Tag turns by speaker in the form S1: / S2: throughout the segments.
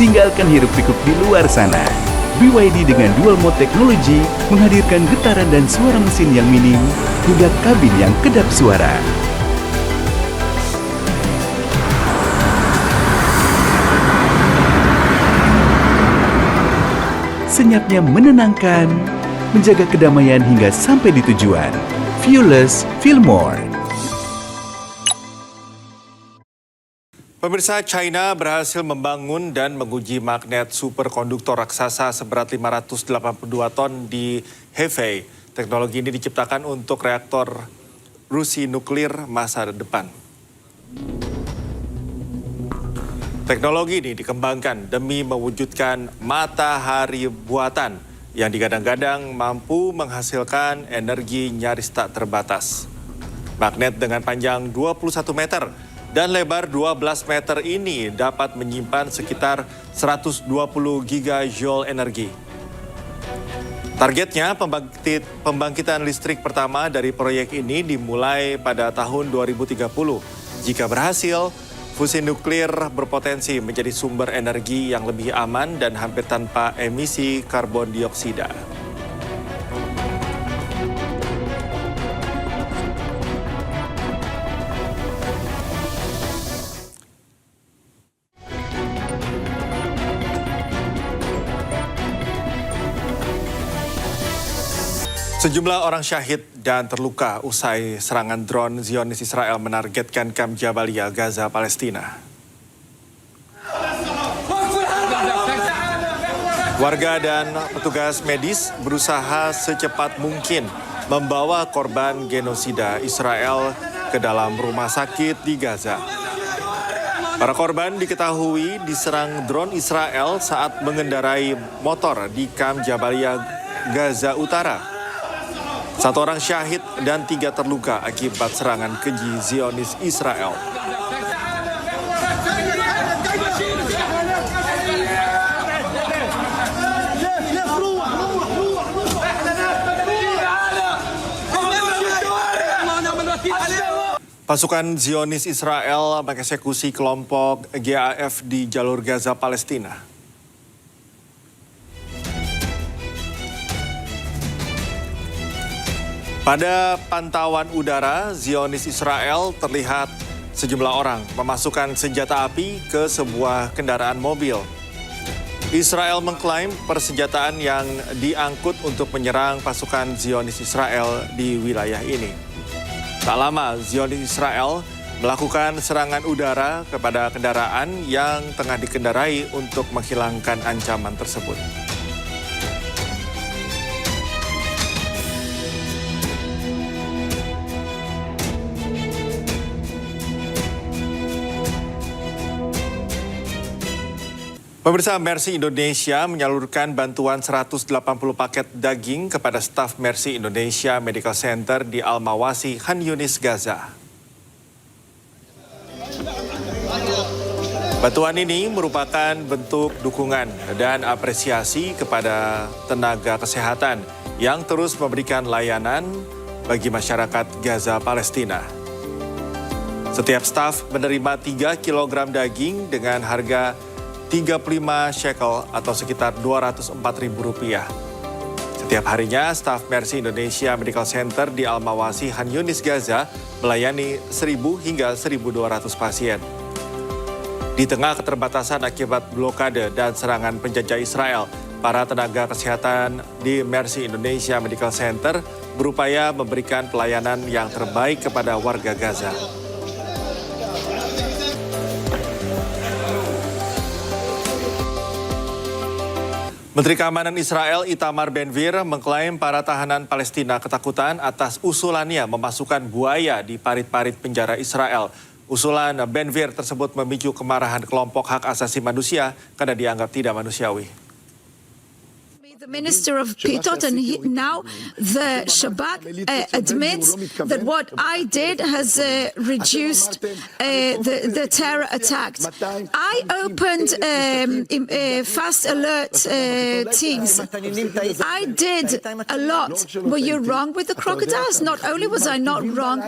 S1: Tinggalkan hiruk-pikuk di luar sana. BYD dengan dual mode teknologi menghadirkan getaran dan suara mesin yang minim hingga kabin yang kedap suara. Senyapnya menenangkan, menjaga kedamaian hingga sampai di tujuan. Viewless, feel more.
S2: Pemirsa, China berhasil membangun dan menguji magnet superkonduktor raksasa seberat 582 ton di Hefei. Teknologi ini diciptakan untuk reaktor Rusia nuklir masa depan. Teknologi ini dikembangkan demi mewujudkan matahari buatan yang digadang-gadang mampu menghasilkan energi nyaris tak terbatas. Magnet dengan panjang 21 meter dan lebar 12 meter ini dapat menyimpan sekitar 120 gigajoule energi. Targetnya pembangkitan listrik pertama dari proyek ini dimulai pada tahun 2030. Jika berhasil, fusi nuklir berpotensi menjadi sumber energi yang lebih aman dan hampir tanpa emisi karbon dioksida. Sejumlah orang syahid dan terluka usai serangan drone Zionis Israel menargetkan kamp Jabalia, Gaza, Palestina. Warga dan petugas medis berusaha secepat mungkin membawa korban genosida Israel ke dalam rumah sakit di Gaza. Para korban diketahui diserang drone Israel saat mengendarai motor di kamp Jabalia, Gaza Utara. 1 orang syahid dan 3 terluka akibat serangan keji Zionis Israel. Pasukan Zionis Israel mengeksekusi kelompok GAF di jalur Gaza, Palestina. Pada pantauan udara, Zionis Israel terlihat sejumlah orang memasukkan senjata api ke sebuah kendaraan mobil. Israel mengklaim persenjataan yang diangkut untuk menyerang pasukan Zionis Israel di wilayah ini. Tak lama, Zionis Israel melakukan serangan udara kepada kendaraan yang tengah dikendarai untuk menghilangkan ancaman tersebut. Pemirsa, Mercy Indonesia menyalurkan bantuan 180 paket daging kepada staf Mercy Indonesia Medical Center di Al-Mawasi, Khan Yunis, Gaza. Bantuan ini merupakan bentuk dukungan dan apresiasi kepada tenaga kesehatan yang terus memberikan layanan bagi masyarakat Gaza, Palestina. Setiap staf menerima 3 kg daging dengan harga 35 shekel atau sekitar Rp204.000. Setiap harinya, staf Mercy Indonesia Medical Center di Al-Mawasi, Khan Yunis, Gaza melayani 1.000 hingga 1.200 pasien. Di tengah keterbatasan akibat blokade dan serangan penjajah Israel, para tenaga kesehatan di Mercy Indonesia Medical Center berupaya memberikan pelayanan yang terbaik kepada warga Gaza. Menteri Keamanan Israel Itamar Ben-Gvir mengklaim para tahanan Palestina ketakutan atas usulannya memasukkan buaya di parit-parit penjara Israel. Usulan Ben-Gvir tersebut memicu kemarahan kelompok hak asasi manusia karena dianggap tidak manusiawi.
S3: The Minister of Pitot, and now the Shabak admits that what I did has reduced the terror attacks. I opened fast alert teams. I did a lot. Were you wrong with the crocodiles? Not only was I not wrong,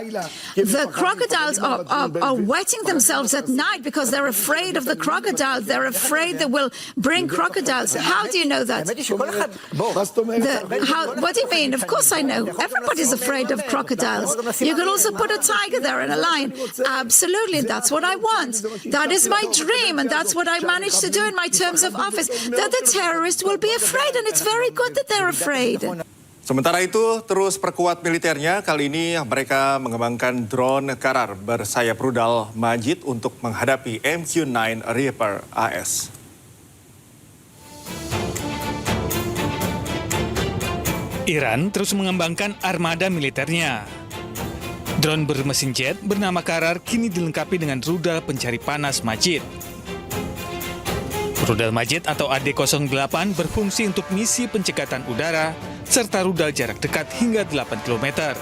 S3: the crocodiles are wetting themselves at night because they're afraid of the crocodiles. They're afraid they will bring crocodiles. How do you know that? What do you mean? Of course I know. Everybody's afraid of crocodiles. You can also put a tiger there and a lion. Absolutely, that's what I want. That is my dream, and that's what I managed to do in my terms of office. That the terrorists will be afraid, and it's very good that they're afraid.
S2: Sementara itu, terus perkuat militernya. Kali ini mereka mengembangkan drone Karar bersayap rudal Majid untuk menghadapi MQ-9 Reaper AS.
S4: Iran terus mengembangkan armada militernya. Drone bermesin jet bernama Karar kini dilengkapi dengan rudal pencari panas Majid. Rudal Majid atau AD-08 berfungsi untuk misi pencekatan udara serta rudal jarak dekat hingga 8 km.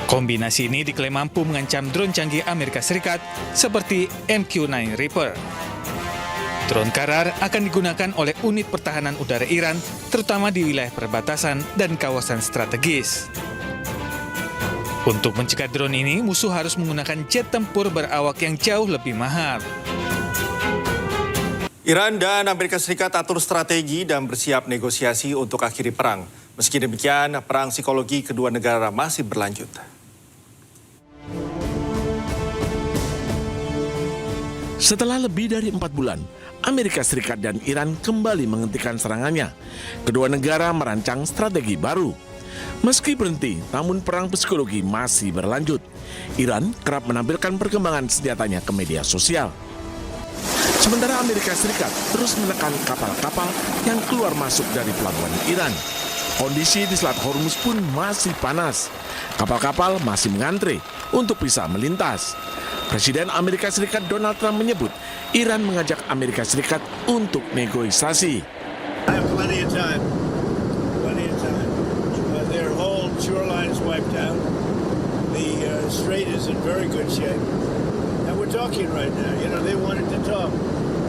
S4: Kombinasi ini diklaim mampu mengancam drone canggih Amerika Serikat seperti MQ-9 Reaper. Drone Karar akan digunakan oleh unit pertahanan udara Iran, terutama di wilayah perbatasan dan kawasan strategis. Untuk mencegat drone ini, musuh harus menggunakan jet tempur berawak yang jauh lebih mahal.
S2: Iran dan Amerika Serikat atur strategi dan bersiap negosiasi untuk akhiri perang. Meski demikian, perang psikologi kedua negara masih berlanjut.
S5: Setelah lebih dari 4 bulan, Amerika Serikat dan Iran kembali menghentikan serangannya. Kedua negara merancang strategi baru. Meski berhenti, namun perang psikologi masih berlanjut. Iran kerap menampilkan perkembangan senjatanya ke media sosial. Sementara Amerika Serikat terus menekan kapal-kapal yang keluar masuk dari pelabuhan Iran. Kondisi di Selat Hormuz pun masih panas. Kapal-kapal masih mengantre untuk bisa melintas. Presiden Amerika Serikat Donald Trump menyebut Iran mengajak Amerika Serikat untuk negosiasi.
S6: I have plenty of time. Their whole shoreline is wiped out. The strait is in very good shape. And we're talking right now. You know, they wanted to talk.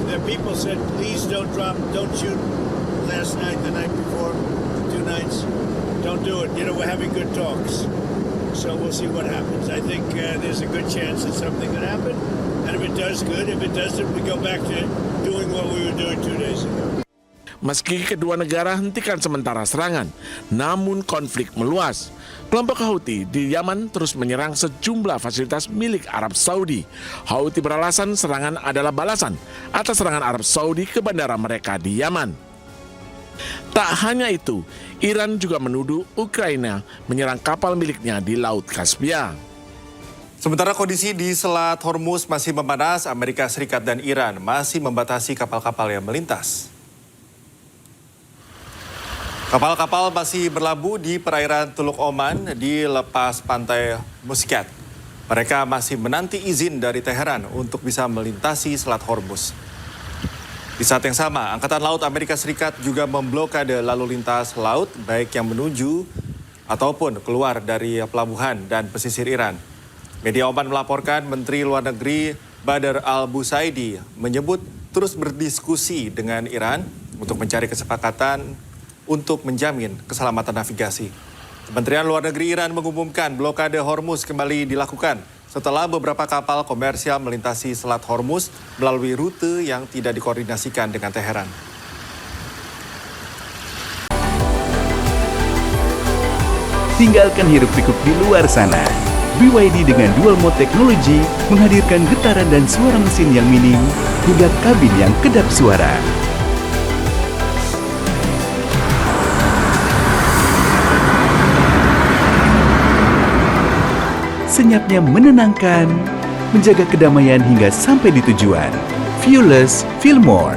S6: The people said, please don't shoot last night, the night before, 2 nights. Don't do it. You know, we're having good talks. So we'll see what happens. I think there's a good chance that something could happen. And if it does, good. If it doesn't, we go back to doing what we were doing 2 days ago.
S5: Meski kedua negara hentikan sementara serangan, namun konflik meluas. Kelompok Houthi di Yaman terus menyerang sejumlah fasilitas milik Arab Saudi. Houthi beralasan serangan adalah balasan atas serangan Arab Saudi ke bandara mereka di Yaman. Tak hanya itu, Iran juga menuduh Ukraina menyerang kapal miliknya di Laut Kaspia.
S2: Sementara kondisi di Selat Hormuz masih memanas, Amerika Serikat dan Iran masih membatasi kapal-kapal yang melintas. Kapal-kapal masih berlabuh di perairan Teluk Oman di lepas pantai Muscat. Mereka masih menanti izin dari Teheran untuk bisa melintasi Selat Hormuz. Di saat yang sama, Angkatan Laut Amerika Serikat juga memblokade lalu lintas laut baik yang menuju ataupun keluar dari pelabuhan dan pesisir Iran. Media Oman melaporkan Menteri Luar Negeri Badr al-Busaidi menyebut terus berdiskusi dengan Iran untuk mencari kesepakatan untuk menjamin keselamatan navigasi. Kementerian Luar Negeri Iran mengumumkan blokade Hormuz kembali dilakukan setelah beberapa kapal komersial melintasi Selat Hormuz melalui rute yang tidak dikoordinasikan dengan Teheran.
S1: Tinggalkan hiruk-pikuk di luar sana. BYD dengan dual mode teknologi menghadirkan getaran dan suara mesin yang minim hingga kabin yang kedap suara. Senyapnya menenangkan, menjaga kedamaian hingga sampai di tujuan. Feel less, feel more.